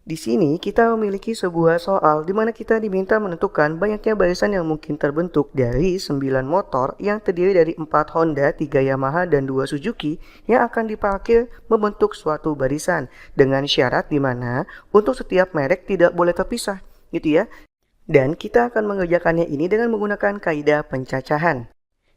Di sini kita memiliki sebuah soal di mana kita diminta menentukan banyaknya barisan yang mungkin terbentuk dari 9 motor yang terdiri dari 4 Honda, 3 Yamaha, dan 2 Suzuki yang akan diparkir membentuk suatu barisan dengan syarat di mana untuk setiap merek tidak boleh terpisah, gitu ya. Dan kita akan mengerjakannya ini dengan menggunakan kaidah pencacahan.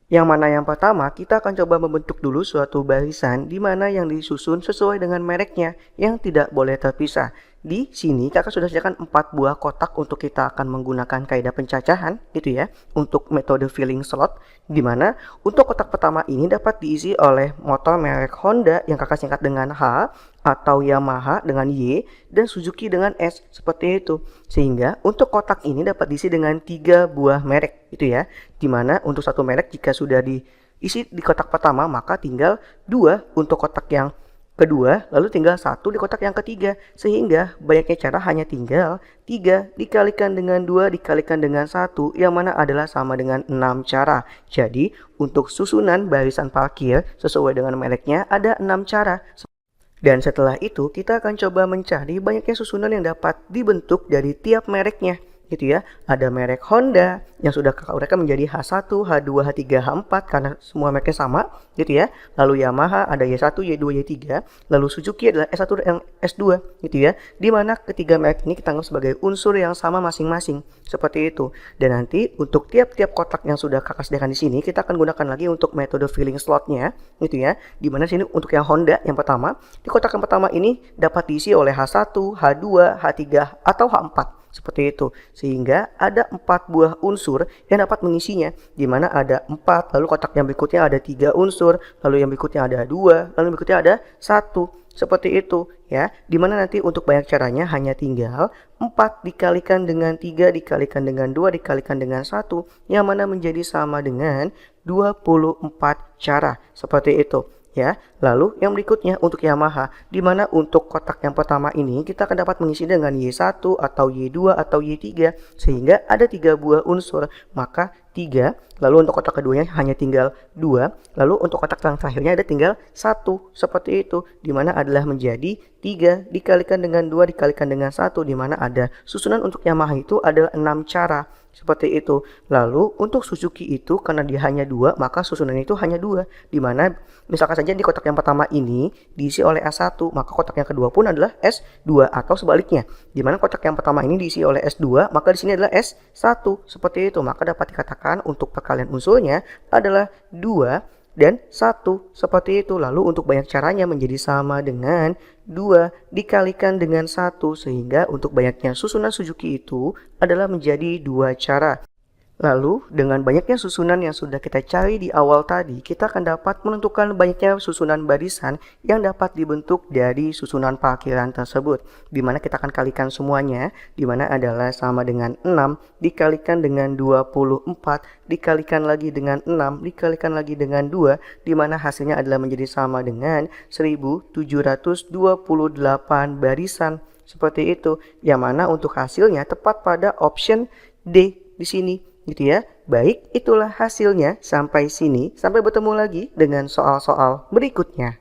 Yang mana yang pertama, kita akan coba membentuk dulu suatu barisan di mana yang disusun sesuai dengan mereknya yang tidak boleh terpisah. Di sini kakak sudah sediakan 4 buah kotak untuk kita akan menggunakan kaidah pencacahan gitu ya, untuk metode filling slot, di mana untuk kotak pertama ini dapat diisi oleh motor merek Honda yang kakak singkat dengan H, atau Yamaha dengan Y, dan Suzuki dengan S, seperti itu. Sehingga untuk kotak ini dapat diisi dengan 3 buah merek gitu ya, dimana untuk satu merek jika sudah diisi di kotak pertama maka tinggal 2 untuk kotak yang kedua, lalu tinggal 1 di kotak yang ketiga, sehingga banyaknya cara hanya tinggal 3 dikalikan dengan 2 dikalikan dengan 1, yang mana adalah sama dengan 6 cara. Jadi untuk susunan barisan parkir sesuai dengan mereknya ada 6 cara. Dan setelah itu kita akan coba mencari banyaknya susunan yang dapat dibentuk dari tiap mereknya gitu ya. Ada merek Honda yang sudah kakak uraikan menjadi H1, H2, H3, H4 karena semua mereknya sama gitu ya. Lalu Yamaha ada Y1, Y2, Y3. Lalu Suzuki adalah S1 dan S2 gitu ya. Dimana ketiga merek ini kita anggap sebagai unsur yang sama masing-masing, seperti itu. Dan nanti untuk tiap-tiap kotak yang sudah kakak sediakan di sini kita akan gunakan lagi untuk metode filling slotnya gitu ya. Dimana sini untuk yang Honda yang pertama, di kotak yang pertama ini dapat diisi oleh H1, H2, H3 atau H4. Seperti itu, sehingga ada 4 buah unsur yang dapat mengisinya, di mana ada 4, lalu kotak yang berikutnya ada 3 unsur, lalu yang berikutnya ada 2, lalu yang berikutnya ada 1, seperti itu ya, dimana nanti untuk banyak caranya hanya tinggal 4 dikalikan dengan 3 dikalikan dengan 2 dikalikan dengan 1, yang mana menjadi sama dengan 24 cara, seperti itu. Ya, lalu yang berikutnya untuk Yamaha, di mana untuk kotak yang pertama ini kita akan dapat mengisi dengan Y1 atau Y2 atau Y3 sehingga ada 3 buah unsur, maka 3, lalu untuk kotak keduanya hanya tinggal 2, lalu untuk kotak yang terakhirnya ada tinggal 1, seperti itu, di mana adalah menjadi 3 dikalikan dengan 2 dikalikan dengan 1, di mana ada susunan untuk Yamaha itu adalah 6 cara. Seperti itu. Lalu untuk Suzuki itu karena dia hanya 2, maka susunan itu hanya 2. Dimana misalkan saja di kotak yang pertama ini diisi oleh S1, maka kotak yang kedua pun adalah S2 atau sebaliknya. Dimana kotak yang pertama ini diisi oleh S2, maka di sini adalah S1. Seperti itu. Maka dapat dikatakan untuk perkalian unsurnya adalah 2 dan 1, seperti itu. Lalu untuk banyak caranya menjadi sama dengan 2 dikalikan dengan 1, sehingga untuk banyaknya susunan Suzuki itu adalah menjadi 2 cara. Lalu, dengan banyaknya susunan yang sudah kita cari di awal tadi, kita akan dapat menentukan banyaknya susunan barisan yang dapat dibentuk dari susunan parkiran tersebut. Di mana kita akan kalikan semuanya, di mana adalah sama dengan 6 dikalikan dengan 24, dikalikan lagi dengan 6, dikalikan lagi dengan 2, di mana hasilnya adalah menjadi sama dengan 1728 barisan. Seperti itu, yang mana untuk hasilnya tepat pada option D di sini. Gitu ya. Baik, itulah hasilnya sampai sini. Sampai bertemu lagi dengan soal-soal berikutnya.